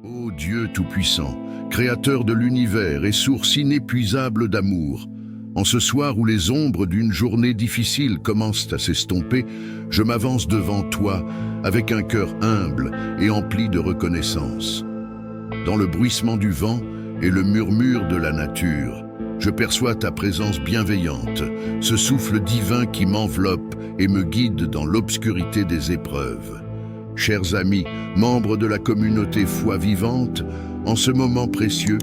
Ô Dieu Tout-Puissant, Créateur de l'univers et source inépuisable d'amour, en ce soir où les ombres d'une journée difficile commencent à s'estomper, je m'avance devant toi avec un cœur humble et empli de reconnaissance. Dans le bruissement du vent et le murmure de la nature, je perçois ta présence bienveillante, ce souffle divin qui m'enveloppe et me guide dans l'obscurité des épreuves. Chers amis, membres de la communauté Foi Vivante, en ce moment précieux,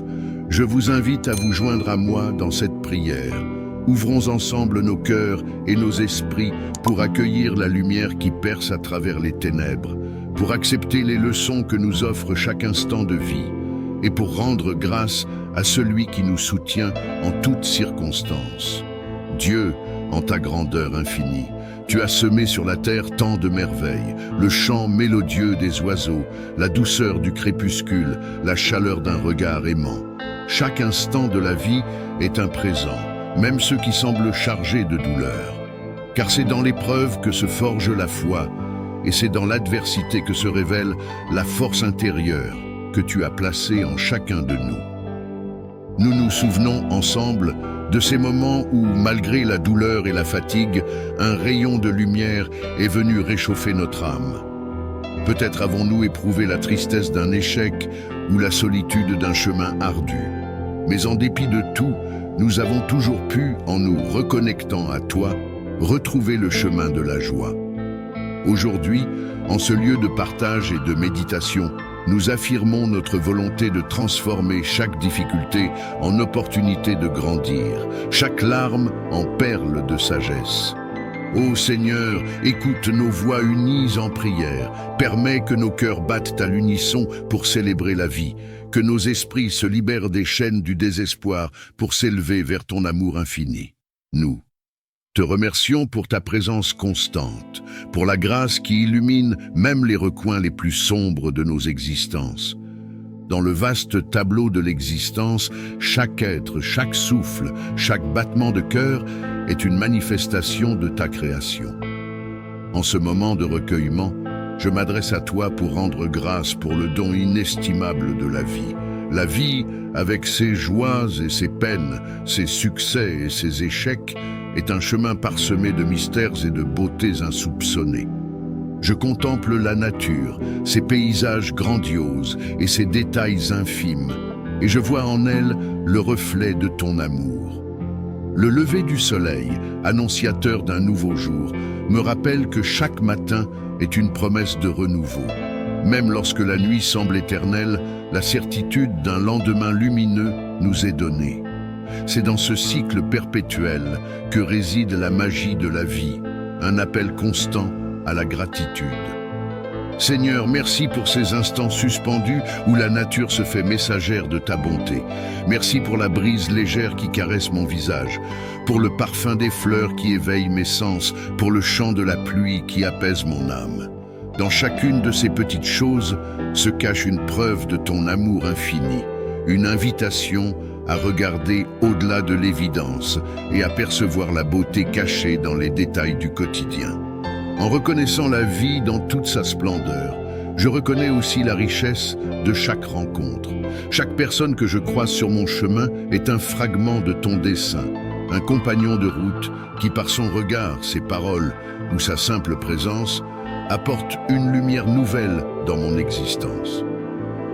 je vous invite à vous joindre à moi dans cette prière. Ouvrons ensemble nos cœurs et nos esprits pour accueillir la lumière qui perce à travers les ténèbres, pour accepter les leçons que nous offre chaque instant de vie, et pour rendre grâce à celui qui nous soutient en toutes circonstances. Dieu, en ta grandeur infinie, tu as semé sur la terre tant de merveilles, le chant mélodieux des oiseaux, la douceur du crépuscule, la chaleur d'un regard aimant. Chaque instant de la vie est un présent, même ceux qui semblent chargés de douleur. Car c'est dans l'épreuve que se forge la foi, et c'est dans l'adversité que se révèle la force intérieure que tu as placée en chacun de nous. Nous nous souvenons ensemble de ces moments où, malgré la douleur et la fatigue, un rayon de lumière est venu réchauffer notre âme. Peut-être avons-nous éprouvé la tristesse d'un échec ou la solitude d'un chemin ardu. Mais en dépit de tout, nous avons toujours pu, en nous reconnectant à toi, retrouver le chemin de la joie. Aujourd'hui, en ce lieu de partage et de méditation, nous affirmons notre volonté de transformer chaque difficulté en opportunité de grandir, chaque larme en perle de sagesse. Ô Seigneur, écoute nos voix unies en prière, permets que nos cœurs battent à l'unisson pour célébrer la vie, que nos esprits se libèrent des chaînes du désespoir pour s'élever vers ton amour infini. Nous te remercions pour ta présence constante, pour la grâce qui illumine même les recoins les plus sombres de nos existences. Dans le vaste tableau de l'existence, chaque être, chaque souffle, chaque battement de cœur est une manifestation de ta création. En ce moment de recueillement, je m'adresse à toi pour rendre grâce pour le don inestimable de la vie. La vie, avec ses joies et ses peines, ses succès et ses échecs, est un chemin parsemé de mystères et de beautés insoupçonnées. Je contemple la nature, ses paysages grandioses et ses détails infimes, et je vois en elle le reflet de ton amour. Le lever du soleil, annonciateur d'un nouveau jour, me rappelle que chaque matin est une promesse de renouveau. Même lorsque la nuit semble éternelle, la certitude d'un lendemain lumineux nous est donnée. C'est dans ce cycle perpétuel que réside la magie de la vie, un appel constant à la gratitude. Seigneur, merci pour ces instants suspendus où la nature se fait messagère de ta bonté. Merci pour la brise légère qui caresse mon visage, pour le parfum des fleurs qui éveille mes sens, pour le chant de la pluie qui apaise mon âme. Dans chacune de ces petites choses se cache une preuve de ton amour infini, une invitation à regarder au-delà de l'évidence et à percevoir la beauté cachée dans les détails du quotidien. En reconnaissant la vie dans toute sa splendeur, je reconnais aussi la richesse de chaque rencontre. Chaque personne que je croise sur mon chemin est un fragment de ton dessein, un compagnon de route qui, par son regard, ses paroles ou sa simple présence, apporte une lumière nouvelle dans mon existence.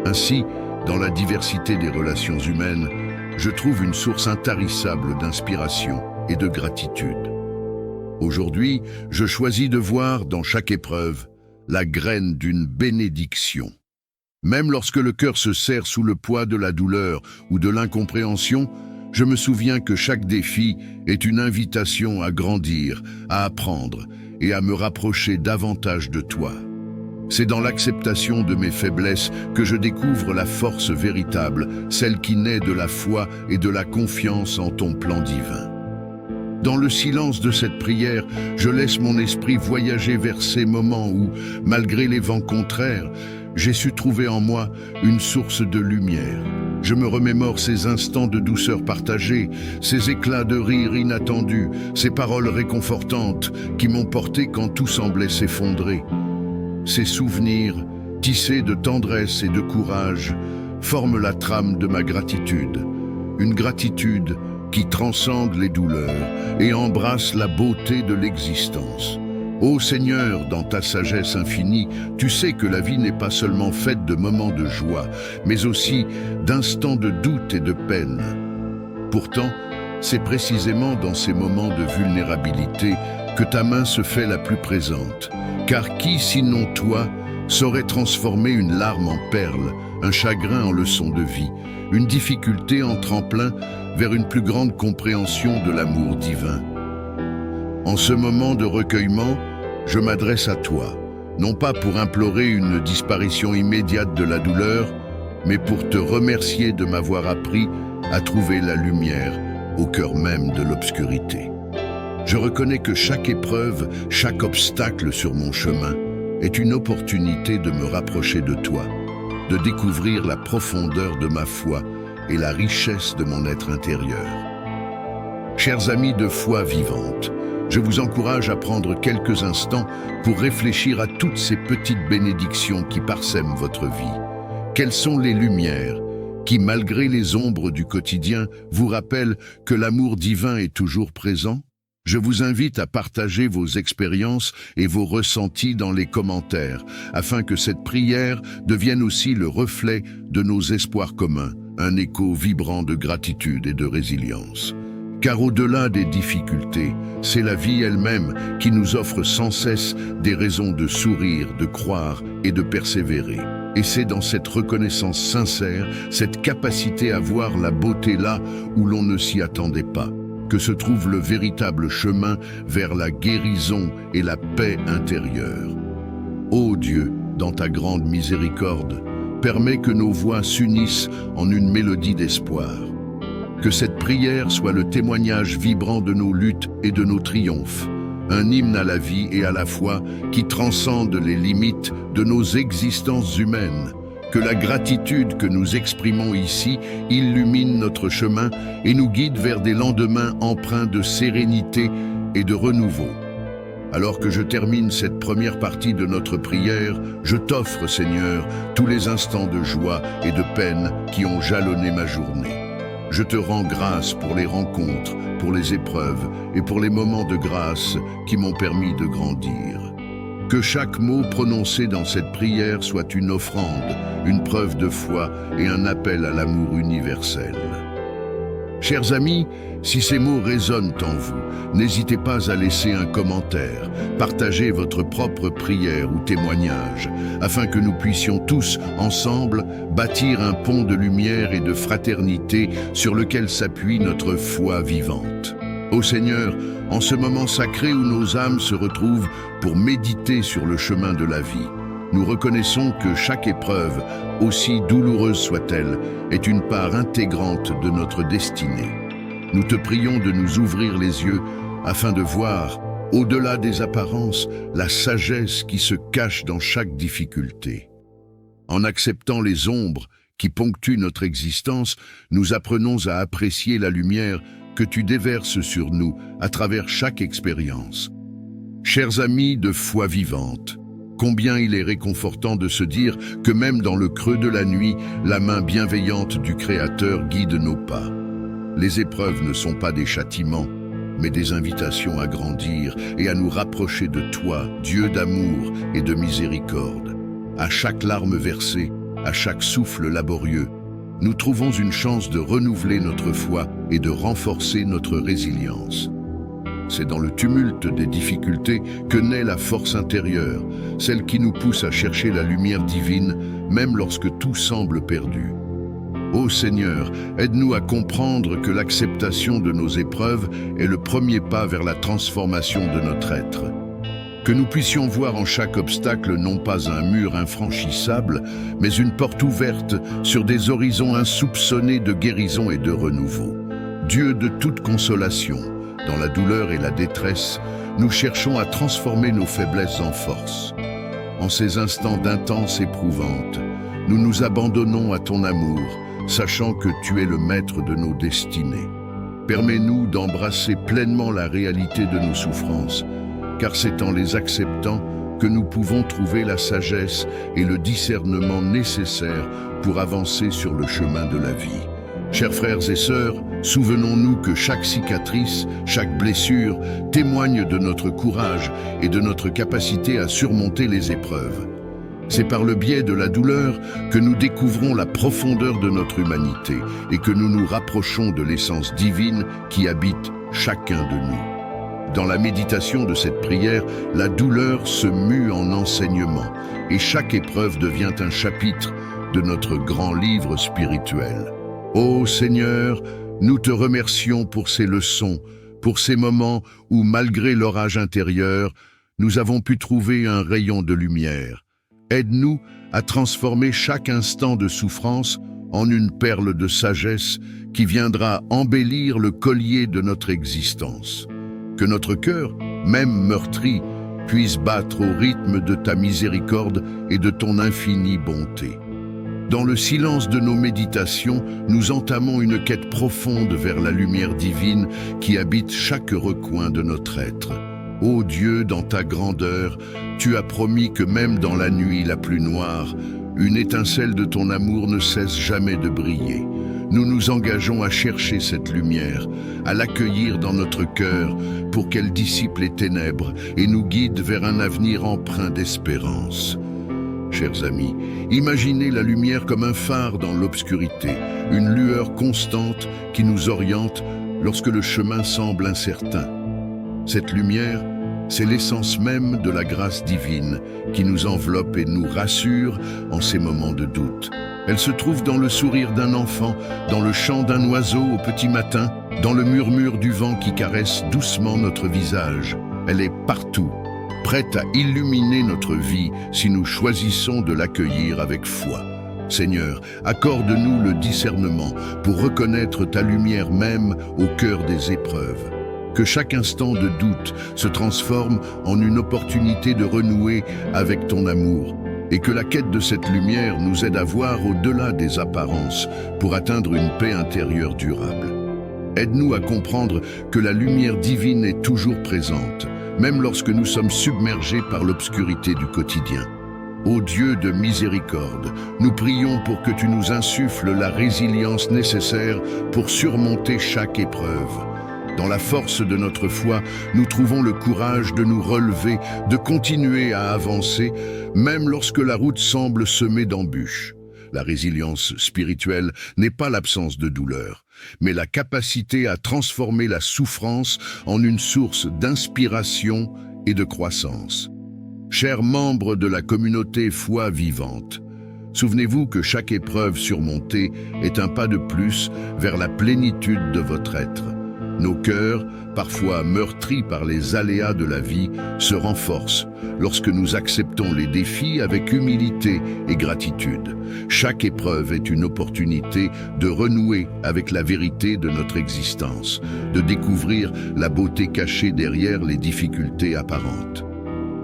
Ainsi, dans la diversité des relations humaines, je trouve une source intarissable d'inspiration et de gratitude. Aujourd'hui, je choisis de voir dans chaque épreuve la graine d'une bénédiction. Même lorsque le cœur se serre sous le poids de la douleur ou de l'incompréhension, je me souviens que chaque défi est une invitation à grandir, à apprendre et à me rapprocher davantage de toi. C'est dans l'acceptation de mes faiblesses que je découvre la force véritable, celle qui naît de la foi et de la confiance en ton plan divin. Dans le silence de cette prière, je laisse mon esprit voyager vers ces moments où, malgré les vents contraires, j'ai su trouver en moi une source de lumière. Je me remémore ces instants de douceur partagée, ces éclats de rire inattendus, ces paroles réconfortantes qui m'ont porté quand tout semblait s'effondrer. Ces souvenirs tissés de tendresse et de courage, forment la trame de ma gratitude. Une gratitude qui transcende les douleurs et embrasse la beauté de l'existence. Ô Seigneur, dans ta sagesse infinie, tu sais que la vie n'est pas seulement faite de moments de joie, mais aussi d'instants de doute et de peine. Pourtant, c'est précisément dans ces moments de vulnérabilité que ta main se fait la plus présente. Car qui, sinon toi, saurait transformer une larme en perle, un chagrin en leçon de vie, une difficulté en tremplin vers une plus grande compréhension de l'amour divin? En ce moment de recueillement, je m'adresse à toi, non pas pour implorer une disparition immédiate de la douleur, mais pour te remercier de m'avoir appris à trouver la lumière au cœur même de l'obscurité. Je reconnais que chaque épreuve, chaque obstacle sur mon chemin est une opportunité de me rapprocher de toi, de découvrir la profondeur de ma foi et la richesse de mon être intérieur. Chers amis de foi vivante, je vous encourage à prendre quelques instants pour réfléchir à toutes ces petites bénédictions qui parsèment votre vie. Quelles sont les lumières qui, malgré les ombres du quotidien, vous rappellent que l'amour divin est toujours présent? Je vous invite à partager vos expériences et vos ressentis dans les commentaires, afin que cette prière devienne aussi le reflet de nos espoirs communs, un écho vibrant de gratitude et de résilience. Car au-delà des difficultés, c'est la vie elle-même qui nous offre sans cesse des raisons de sourire, de croire et de persévérer. Et c'est dans cette reconnaissance sincère, cette capacité à voir la beauté là où l'on ne s'y attendait pas, que se trouve le véritable chemin vers la guérison et la paix intérieure. Ô Dieu, dans ta grande miséricorde, permets que nos voix s'unissent en une mélodie d'espoir. Que cette prière soit le témoignage vibrant de nos luttes et de nos triomphes, un hymne à la vie et à la foi qui transcende les limites de nos existences humaines. Que la gratitude que nous exprimons ici illumine notre chemin et nous guide vers des lendemains empreints de sérénité et de renouveau. Alors que je termine cette première partie de notre prière, je t'offre, Seigneur, tous les instants de joie et de peine qui ont jalonné ma journée. Je te rends grâce pour les rencontres, pour les épreuves et pour les moments de grâce qui m'ont permis de grandir. Que chaque mot prononcé dans cette prière soit une offrande, une preuve de foi et un appel à l'amour universel. Chers amis, si ces mots résonnent en vous, n'hésitez pas à laisser un commentaire, partagez votre propre prière ou témoignage, afin que nous puissions tous, ensemble, bâtir un pont de lumière et de fraternité sur lequel s'appuie notre foi vivante. Ô Seigneur, en ce moment sacré où nos âmes se retrouvent pour méditer sur le chemin de la vie, nous reconnaissons que chaque épreuve, aussi douloureuse soit-elle, est une part intégrante de notre destinée. Nous te prions de nous ouvrir les yeux afin de voir, au-delà des apparences, la sagesse qui se cache dans chaque difficulté. En acceptant les ombres qui ponctuent notre existence, nous apprenons à apprécier la lumière que tu déverses sur nous à travers chaque expérience. Chers amis de foi vivante, combien il est réconfortant de se dire que même dans le creux de la nuit, la main bienveillante du Créateur guide nos pas. Les épreuves ne sont pas des châtiments, mais des invitations à grandir et à nous rapprocher de toi, Dieu d'amour et de miséricorde. À chaque larme versée, à chaque souffle laborieux, nous trouvons une chance de renouveler notre foi et de renforcer notre résilience. C'est dans le tumulte des difficultés que naît la force intérieure, celle qui nous pousse à chercher la lumière divine, même lorsque tout semble perdu. Ô Seigneur, aide-nous à comprendre que l'acceptation de nos épreuves est le premier pas vers la transformation de notre être. Que nous puissions voir en chaque obstacle non pas un mur infranchissable, mais une porte ouverte sur des horizons insoupçonnés de guérison et de renouveau. Dieu de toute consolation, dans la douleur et la détresse, nous cherchons à transformer nos faiblesses en force. En ces instants d'intense éprouvante, nous nous abandonnons à ton amour, sachant que tu es le maître de nos destinées. Permets-nous d'embrasser pleinement la réalité de nos souffrances, car c'est en les acceptant que nous pouvons trouver la sagesse et le discernement nécessaires pour avancer sur le chemin de la vie. Chers frères et sœurs, souvenons-nous que chaque cicatrice, chaque blessure témoigne de notre courage et de notre capacité à surmonter les épreuves. C'est par le biais de la douleur que nous découvrons la profondeur de notre humanité et que nous nous rapprochons de l'essence divine qui habite chacun de nous. Dans la méditation de cette prière, la douleur se mue en enseignement et chaque épreuve devient un chapitre de notre grand livre spirituel. Ô Seigneur, nous te remercions pour ces leçons, pour ces moments où, malgré l'orage intérieur, nous avons pu trouver un rayon de lumière. Aide-nous à transformer chaque instant de souffrance en une perle de sagesse qui viendra embellir le collier de notre existence. Que notre cœur, même meurtri, puisse battre au rythme de ta miséricorde et de ton infinie bonté. Dans le silence de nos méditations, nous entamons une quête profonde vers la lumière divine qui habite chaque recoin de notre être. Ô Dieu, dans ta grandeur, tu as promis que même dans la nuit la plus noire, une étincelle de ton amour ne cesse jamais de briller. Nous nous engageons à chercher cette lumière, à l'accueillir dans notre cœur pour qu'elle dissipe les ténèbres et nous guide vers un avenir empreint d'espérance. Chers amis, imaginez la lumière comme un phare dans l'obscurité, une lueur constante qui nous oriente lorsque le chemin semble incertain. Cette lumière, c'est l'essence même de la grâce divine qui nous enveloppe et nous rassure en ces moments de doute. Elle se trouve dans le sourire d'un enfant, dans le chant d'un oiseau au petit matin, dans le murmure du vent qui caresse doucement notre visage. Elle est partout, prête à illuminer notre vie si nous choisissons de l'accueillir avec foi. Seigneur, accorde-nous le discernement pour reconnaître ta lumière même au cœur des épreuves. Que chaque instant de doute se transforme en une opportunité de renouer avec ton amour et que la quête de cette lumière nous aide à voir au-delà des apparences pour atteindre une paix intérieure durable. Aide-nous à comprendre que la lumière divine est toujours présente, même lorsque nous sommes submergés par l'obscurité du quotidien. Ô Dieu de miséricorde, nous prions pour que tu nous insuffles la résilience nécessaire pour surmonter chaque épreuve. Dans la force de notre foi, nous trouvons le courage de nous relever, de continuer à avancer, même lorsque la route semble semée d'embûches. La résilience spirituelle n'est pas l'absence de douleur, mais la capacité à transformer la souffrance en une source d'inspiration et de croissance. Chers membres de la communauté Foi Vivante, souvenez-vous que chaque épreuve surmontée est un pas de plus vers la plénitude de votre être. Nos cœurs, parfois meurtris par les aléas de la vie, se renforcent lorsque nous acceptons les défis avec humilité et gratitude. Chaque épreuve est une opportunité de renouer avec la vérité de notre existence, de découvrir la beauté cachée derrière les difficultés apparentes.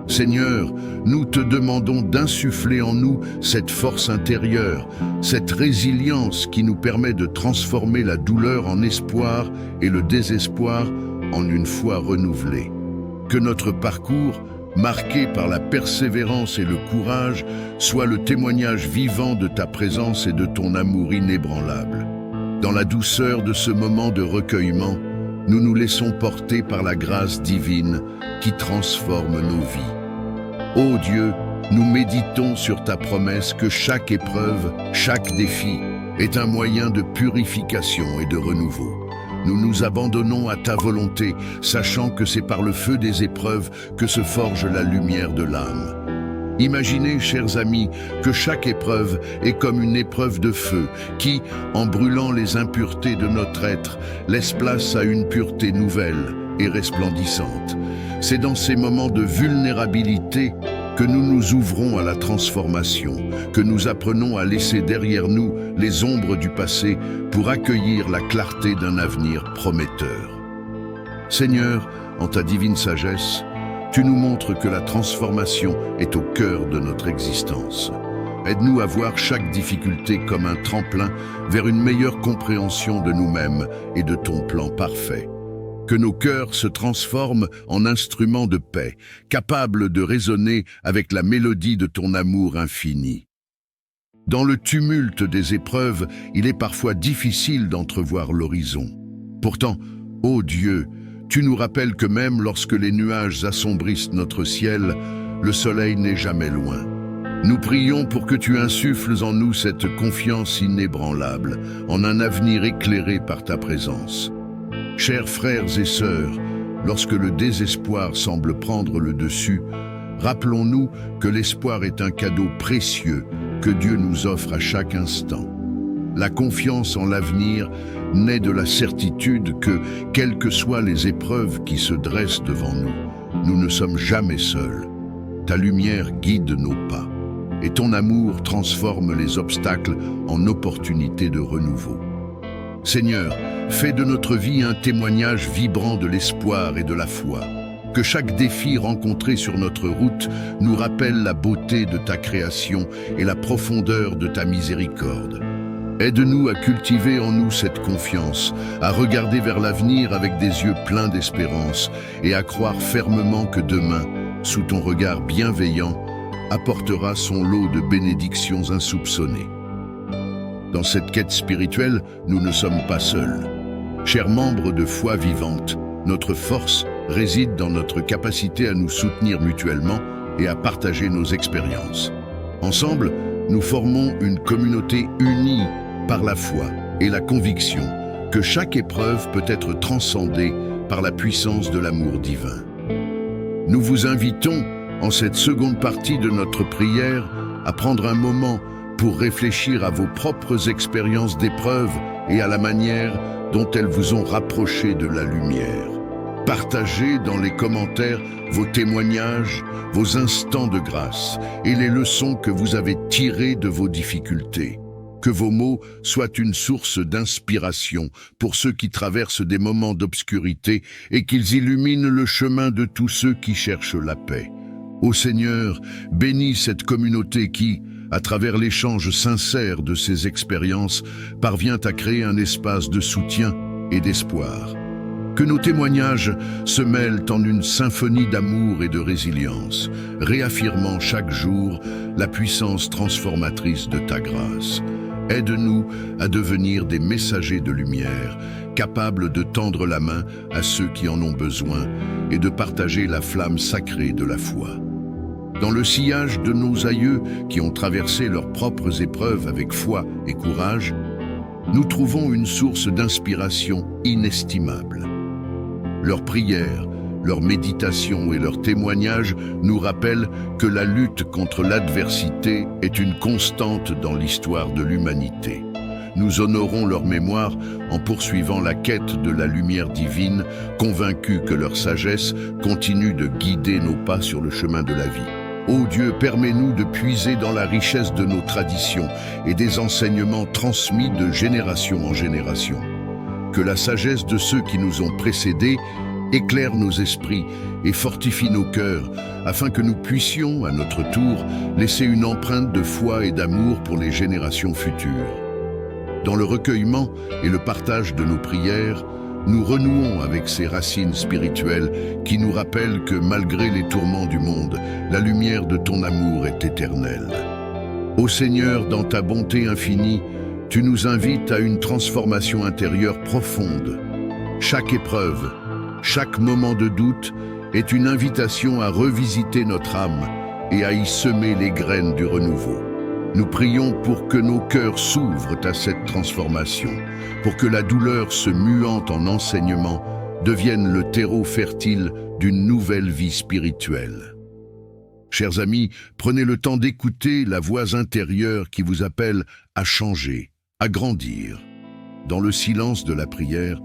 Seigneur, nous te demandons d'insuffler en nous cette force intérieure, cette résilience qui nous permet de transformer la douleur en espoir et le désespoir en une foi renouvelée. Que notre parcours, marqué par la persévérance et le courage, soit le témoignage vivant de ta présence et de ton amour inébranlable. Dans la douceur de ce moment de recueillement, nous nous laissons porter par la grâce divine qui transforme nos vies. Ô Dieu, nous méditons sur ta promesse que chaque épreuve, chaque défi est un moyen de purification et de renouveau. Nous nous abandonnons à ta volonté, sachant que c'est par le feu des épreuves que se forge la lumière de l'âme. Imaginez, chers amis, que chaque épreuve est comme une épreuve de feu qui, en brûlant les impuretés de notre être, laisse place à une pureté nouvelle et resplendissante. C'est dans ces moments de vulnérabilité que nous nous ouvrons à la transformation, que nous apprenons à laisser derrière nous les ombres du passé pour accueillir la clarté d'un avenir prometteur. Seigneur, en ta divine sagesse, tu nous montres que la transformation est au cœur de notre existence. Aide-nous à voir chaque difficulté comme un tremplin vers une meilleure compréhension de nous-mêmes et de ton plan parfait. que nos cœurs se transforment en instruments de paix, capables de résonner avec la mélodie de ton amour infini. Dans le tumulte des épreuves, il est parfois difficile d'entrevoir l'horizon. Pourtant, ô Dieu, tu nous rappelles que même lorsque les nuages assombrissent notre ciel, le soleil n'est jamais loin. Nous prions pour que tu insuffles en nous cette confiance inébranlable, en un avenir éclairé par ta présence. Chers frères et sœurs, lorsque le désespoir semble prendre le dessus, rappelons-nous que l'espoir est un cadeau précieux que Dieu nous offre à chaque instant. La confiance en l'avenir naît de la certitude que, quelles que soient les épreuves qui se dressent devant nous, nous ne sommes jamais seuls. Ta lumière guide nos pas, et ton amour transforme les obstacles en opportunités de renouveau. Seigneur, fais de notre vie un témoignage vibrant de l'espoir et de la foi. Que chaque défi rencontré sur notre route nous rappelle la beauté de ta création et la profondeur de ta miséricorde. Aide-nous à cultiver en nous cette confiance, à regarder vers l'avenir avec des yeux pleins d'espérance et à croire fermement que demain, sous ton regard bienveillant, apportera son lot de bénédictions insoupçonnées. Dans cette quête spirituelle, nous ne sommes pas seuls. Chers membres de Foi Vivante, notre force réside dans notre capacité à nous soutenir mutuellement et à partager nos expériences. Ensemble, nous formons une communauté unie par la foi et la conviction que chaque épreuve peut être transcendée par la puissance de l'amour divin. Nous vous invitons, en cette seconde partie de notre prière, à prendre un moment pour réfléchir à vos propres expériences d'épreuve et à la manière dont elles vous ont rapproché de la lumière. Partagez dans les commentaires vos témoignages, vos instants de grâce et les leçons que vous avez tirées de vos difficultés. Que vos mots soient une source d'inspiration pour ceux qui traversent des moments d'obscurité et qu'ils illuminent le chemin de tous ceux qui cherchent la paix. Ô Seigneur, bénis cette communauté qui, à travers l'échange sincère de ses expériences, parvient à créer un espace de soutien et d'espoir. Que nos témoignages se mêlent en une symphonie d'amour et de résilience, réaffirmant chaque jour la puissance transformatrice de ta grâce. Aide-nous à devenir des messagers de lumière, capables de tendre la main à ceux qui en ont besoin et de partager la flamme sacrée de la foi. Dans le sillage de nos aïeux qui ont traversé leurs propres épreuves avec foi et courage, nous trouvons une source d'inspiration inestimable. Leurs prières, leurs méditations et leurs témoignages nous rappellent que la lutte contre l'adversité est une constante dans l'histoire de l'humanité. Nous honorons leur mémoire en poursuivant la quête de la lumière divine, convaincus que leur sagesse continue de guider nos pas sur le chemin de la vie. Ô Dieu, permets-nous de puiser dans la richesse de nos traditions et des enseignements transmis de génération en génération. Que la sagesse de ceux qui nous ont précédés éclaire nos esprits et fortifie nos cœurs, afin que nous puissions, à notre tour, laisser une empreinte de foi et d'amour pour les générations futures. Dans le recueillement et le partage de nos prières, nous renouons avec ces racines spirituelles qui nous rappellent que malgré les tourments du monde, la lumière de ton amour est éternelle. Ô Seigneur, dans ta bonté infinie, tu nous invites à une transformation intérieure profonde. Chaque épreuve, chaque moment de doute est une invitation à revisiter notre âme et à y semer les graines du renouveau. Nous prions pour que nos cœurs s'ouvrent à cette transformation, pour que la douleur se muant en enseignement devienne le terreau fertile d'une nouvelle vie spirituelle. Chers amis, prenez le temps d'écouter la voix intérieure qui vous appelle à changer, à grandir. Dans le silence de la prière,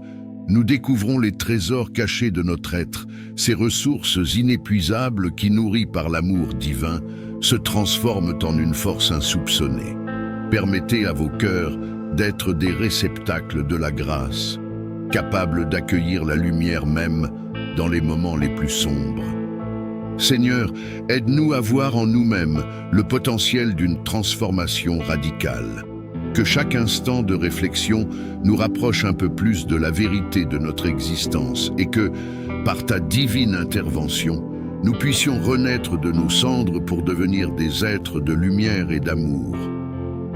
nous découvrons les trésors cachés de notre être, ces ressources inépuisables qui, nourries par l'amour divin, se transforment en une force insoupçonnée. Permettez à vos cœurs d'être des réceptacles de la grâce, capables d'accueillir la lumière même dans les moments les plus sombres. Seigneur, aide-nous à voir en nous-mêmes le potentiel d'une transformation radicale. Que chaque instant de réflexion nous rapproche un peu plus de la vérité de notre existence et que, par ta divine intervention, nous puissions renaître de nos cendres pour devenir des êtres de lumière et d'amour.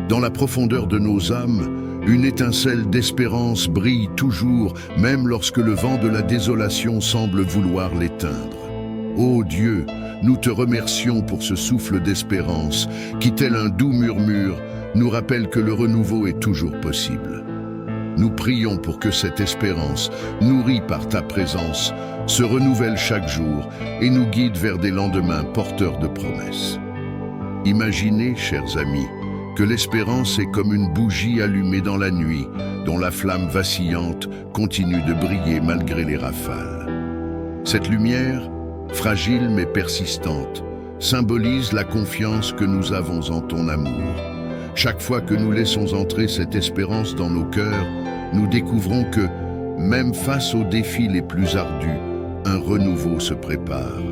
Dans la profondeur de nos âmes, une étincelle d'espérance brille toujours, même lorsque le vent de la désolation semble vouloir l'éteindre. Ô Dieu, nous te remercions pour ce souffle d'espérance qui, tel un doux murmure, nous rappelle que le renouveau est toujours possible. Nous prions pour que cette espérance, nourrie par ta présence, se renouvelle chaque jour et nous guide vers des lendemains porteurs de promesses. Imaginez, chers amis, que l'espérance est comme une bougie allumée dans la nuit, dont la flamme vacillante continue de briller malgré les rafales. Cette lumière, fragile mais persistante, symbolise la confiance que nous avons en ton amour. Chaque fois que nous laissons entrer cette espérance dans nos cœurs, nous découvrons que, même face aux défis les plus ardus, un renouveau se prépare.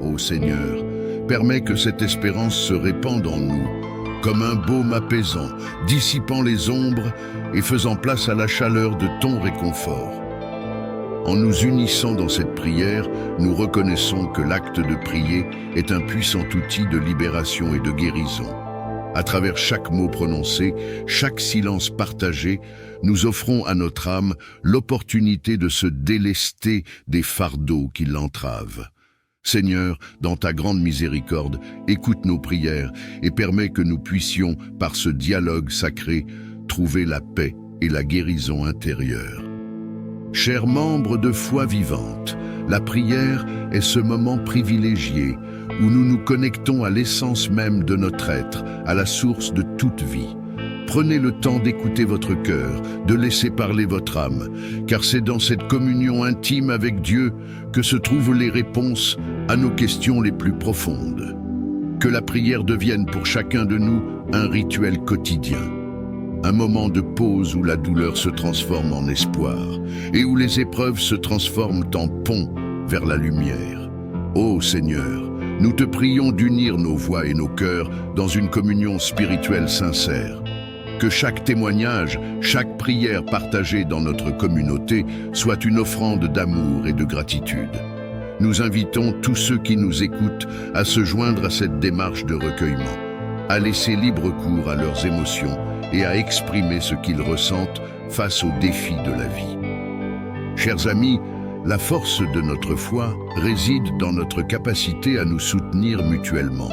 Ô Seigneur, permets que cette espérance se répande en nous, comme un baume apaisant, dissipant les ombres et faisant place à la chaleur de ton réconfort. En nous unissant dans cette prière, nous reconnaissons que l'acte de prier est un puissant outil de libération et de guérison. À travers chaque mot prononcé, chaque silence partagé, nous offrons à notre âme l'opportunité de se délester des fardeaux qui l'entravent. Seigneur, dans ta grande miséricorde, écoute nos prières et permets que nous puissions, par ce dialogue sacré, trouver la paix et la guérison intérieure. Chers membres de Foi Vivante, la prière est ce moment privilégié où nous nous connectons à l'essence même de notre être, à la source de toute vie. Prenez le temps d'écouter votre cœur, de laisser parler votre âme, car c'est dans cette communion intime avec Dieu que se trouvent les réponses à nos questions les plus profondes. Que la prière devienne pour chacun de nous un rituel quotidien. Un moment de pause où la douleur se transforme en espoir et où les épreuves se transforment en pont vers la lumière. Ô Seigneur, nous te prions d'unir nos voix et nos cœurs dans une communion spirituelle sincère. Que chaque témoignage, chaque prière partagée dans notre communauté soit une offrande d'amour et de gratitude. Nous invitons tous ceux qui nous écoutent à se joindre à cette démarche de recueillement, à laisser libre cours à leurs émotions et à exprimer ce qu'ils ressentent face aux défis de la vie. Chers amis, la force de notre foi réside dans notre capacité à nous soutenir mutuellement.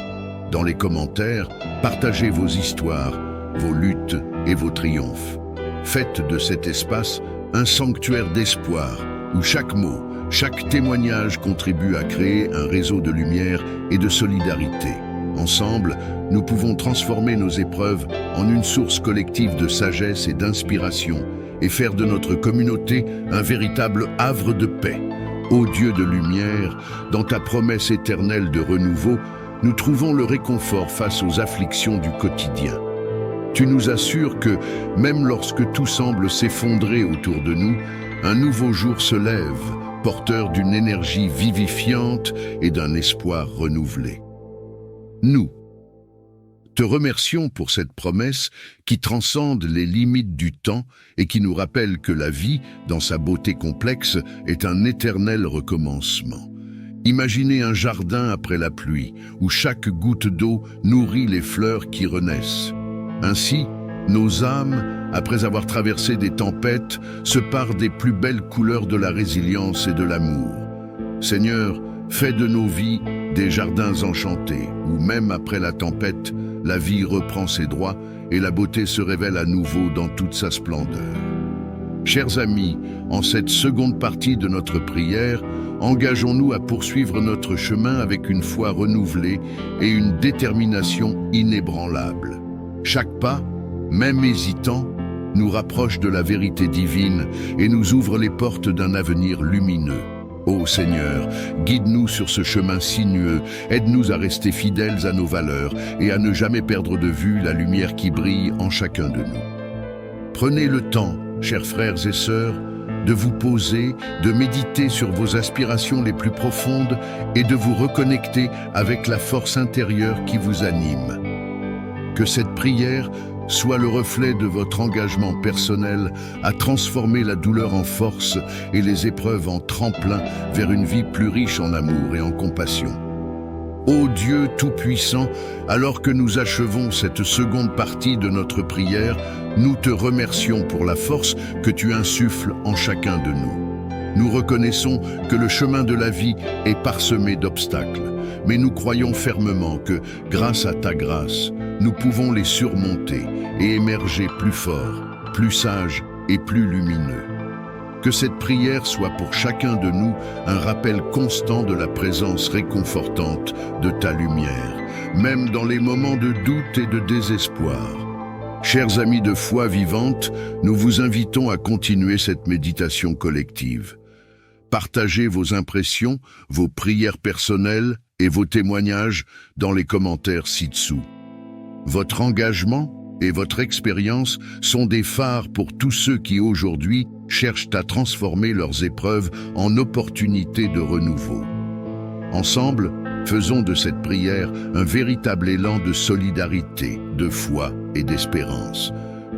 Dans les commentaires, partagez vos histoires, vos luttes et vos triomphes. Faites de cet espace un sanctuaire d'espoir où chaque mot, chaque témoignage contribue à créer un réseau de lumière et de solidarité. Ensemble, nous pouvons transformer nos épreuves en une source collective de sagesse et d'inspiration et faire de notre communauté un véritable havre de paix. Ô Dieu de lumière, dans ta promesse éternelle de renouveau, nous trouvons le réconfort face aux afflictions du quotidien. Tu nous assures que, même lorsque tout semble s'effondrer autour de nous, un nouveau jour se lève, porteur d'une énergie vivifiante et d'un espoir renouvelé. Nous te remercions pour cette promesse qui transcende les limites du temps et qui nous rappelle que la vie, dans sa beauté complexe, est un éternel recommencement. Imaginez un jardin après la pluie, où chaque goutte d'eau nourrit les fleurs qui renaissent. Ainsi, nos âmes, après avoir traversé des tempêtes, se parent des plus belles couleurs de la résilience et de l'amour. Seigneur, fais de nos vies des jardins enchantés, où même après la tempête, la vie reprend ses droits et la beauté se révèle à nouveau dans toute sa splendeur. Chers amis, en cette seconde partie de notre prière, engageons-nous à poursuivre notre chemin avec une foi renouvelée et une détermination inébranlable. Chaque pas, même hésitant, nous rapproche de la vérité divine et nous ouvre les portes d'un avenir lumineux. Ô Seigneur, guide-nous sur ce chemin sinueux, aide-nous à rester fidèles à nos valeurs et à ne jamais perdre de vue la lumière qui brille en chacun de nous. Prenez le temps, chers frères et sœurs, de vous poser, de méditer sur vos aspirations les plus profondes et de vous reconnecter avec la force intérieure qui vous anime. Que cette prière soit le reflet de votre engagement personnel à transformer la douleur en force et les épreuves en tremplin vers une vie plus riche en amour et en compassion. Ô Dieu Tout-Puissant, alors que nous achevons cette seconde partie de notre prière, nous te remercions pour la force que tu insuffles en chacun de nous. Nous reconnaissons que le chemin de la vie est parsemé d'obstacles, mais nous croyons fermement que, grâce à ta grâce, nous pouvons les surmonter et émerger plus forts, plus sages et plus lumineux. Que cette prière soit pour chacun de nous un rappel constant de la présence réconfortante de ta lumière, même dans les moments de doute et de désespoir. Chers amis de foi vivante, nous vous invitons à continuer cette méditation collective. Partagez vos impressions, vos prières personnelles et vos témoignages dans les commentaires ci-dessous. Votre engagement et votre expérience sont des phares pour tous ceux qui aujourd'hui cherchent à transformer leurs épreuves en opportunités de renouveau. Ensemble, faisons de cette prière un véritable élan de solidarité, de foi et d'espérance.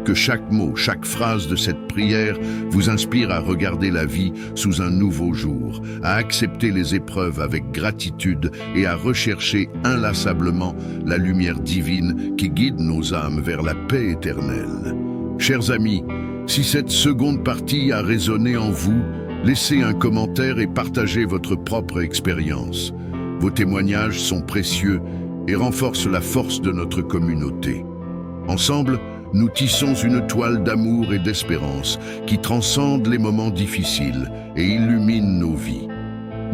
Que chaque mot, chaque phrase de cette prière vous inspire à regarder la vie sous un nouveau jour, à accepter les épreuves avec gratitude et à rechercher inlassablement la lumière divine qui guide nos âmes vers la paix éternelle. Chers amis, si cette seconde partie a résonné en vous, laissez un commentaire et partagez votre propre expérience. Vos témoignages sont précieux et renforcent la force de notre communauté. Ensemble, nous tissons une toile d'amour et d'espérance qui transcende les moments difficiles et illumine nos vies.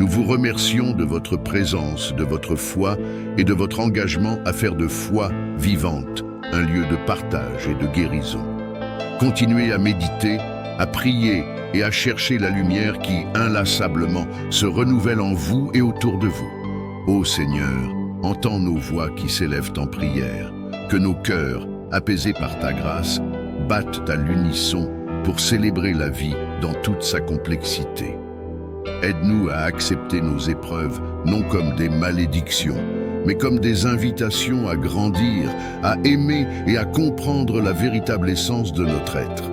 Nous vous remercions de votre présence, de votre foi et de votre engagement à faire de Foi Vivante un lieu de partage et de guérison. Continuez à méditer, à prier et à chercher la lumière qui, inlassablement, se renouvelle en vous et autour de vous. Ô Seigneur, entends nos voix qui s'élèvent en prière, que nos cœurs, apaisés par ta grâce, battent à l'unisson pour célébrer la vie dans toute sa complexité. Aide-nous à accepter nos épreuves, non comme des malédictions, mais comme des invitations à grandir, à aimer et à comprendre la véritable essence de notre être.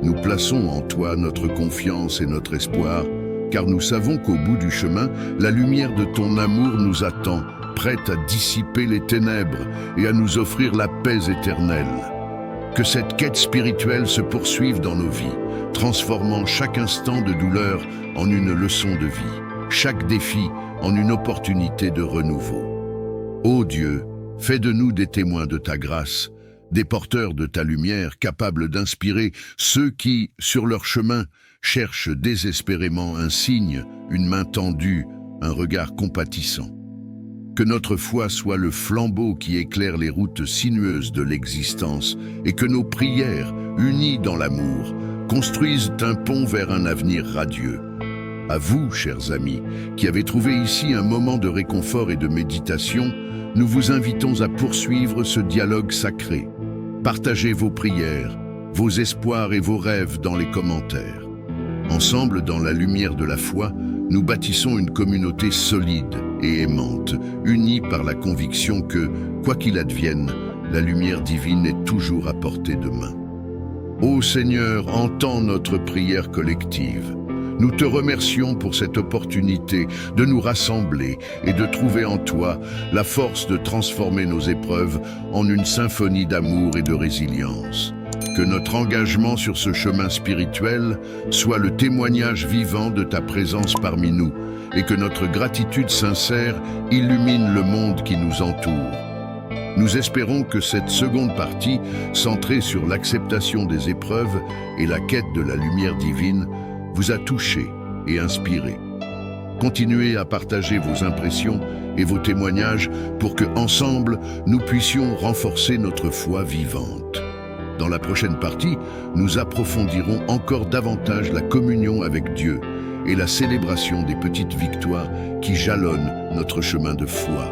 Nous plaçons en toi notre confiance et notre espoir, car nous savons qu'au bout du chemin, la lumière de ton amour nous attend, prête à dissiper les ténèbres et à nous offrir la paix éternelle. Que cette quête spirituelle se poursuive dans nos vies, transformant chaque instant de douleur en une leçon de vie, chaque défi en une opportunité de renouveau. Ô Dieu, fais de nous des témoins de ta grâce, des porteurs de ta lumière capables d'inspirer ceux qui, sur leur chemin, cherchent désespérément un signe, une main tendue, un regard compatissant. Que notre foi soit le flambeau qui éclaire les routes sinueuses de l'existence et que nos prières, unies dans l'amour, construisent un pont vers un avenir radieux. À vous, chers amis, qui avez trouvé ici un moment de réconfort et de méditation, nous vous invitons à poursuivre ce dialogue sacré. Partagez vos prières, vos espoirs et vos rêves dans les commentaires. Ensemble, dans la lumière de la foi, nous bâtissons une communauté solide et aimante, unie par la conviction que, quoi qu'il advienne, la lumière divine est toujours à portée de main. Ô Seigneur, entends notre prière collective. Nous te remercions pour cette opportunité de nous rassembler et de trouver en toi la force de transformer nos épreuves en une symphonie d'amour et de résilience. Que notre engagement sur ce chemin spirituel soit le témoignage vivant de ta présence parmi nous et que notre gratitude sincère illumine le monde qui nous entoure. Nous espérons que cette seconde partie, centrée sur l'acceptation des épreuves et la quête de la lumière divine, vous a touché et inspiré. Continuez à partager vos impressions et vos témoignages pour que, ensemble, nous puissions renforcer notre foi vivante. Dans la prochaine partie, nous approfondirons encore davantage la communion avec Dieu et la célébration des petites victoires qui jalonnent notre chemin de foi.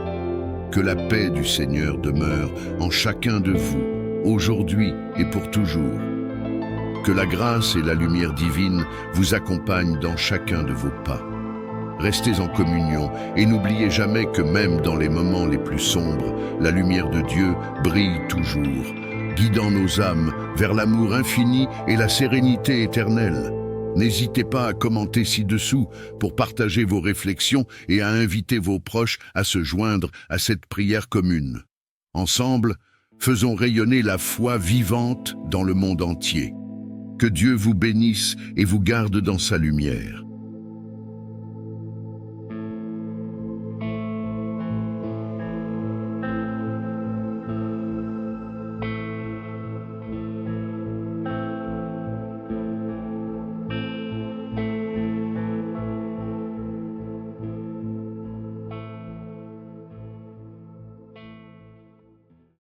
Que la paix du Seigneur demeure en chacun de vous, aujourd'hui et pour toujours. Que la grâce et la lumière divine vous accompagnent dans chacun de vos pas. Restez en communion et n'oubliez jamais que même dans les moments les plus sombres, la lumière de Dieu brille toujours, guidant nos âmes vers l'amour infini et la sérénité éternelle. N'hésitez pas à commenter ci-dessous pour partager vos réflexions et à inviter vos proches à se joindre à cette prière commune. Ensemble, faisons rayonner la foi vivante dans le monde entier. Que Dieu vous bénisse et vous garde dans sa lumière.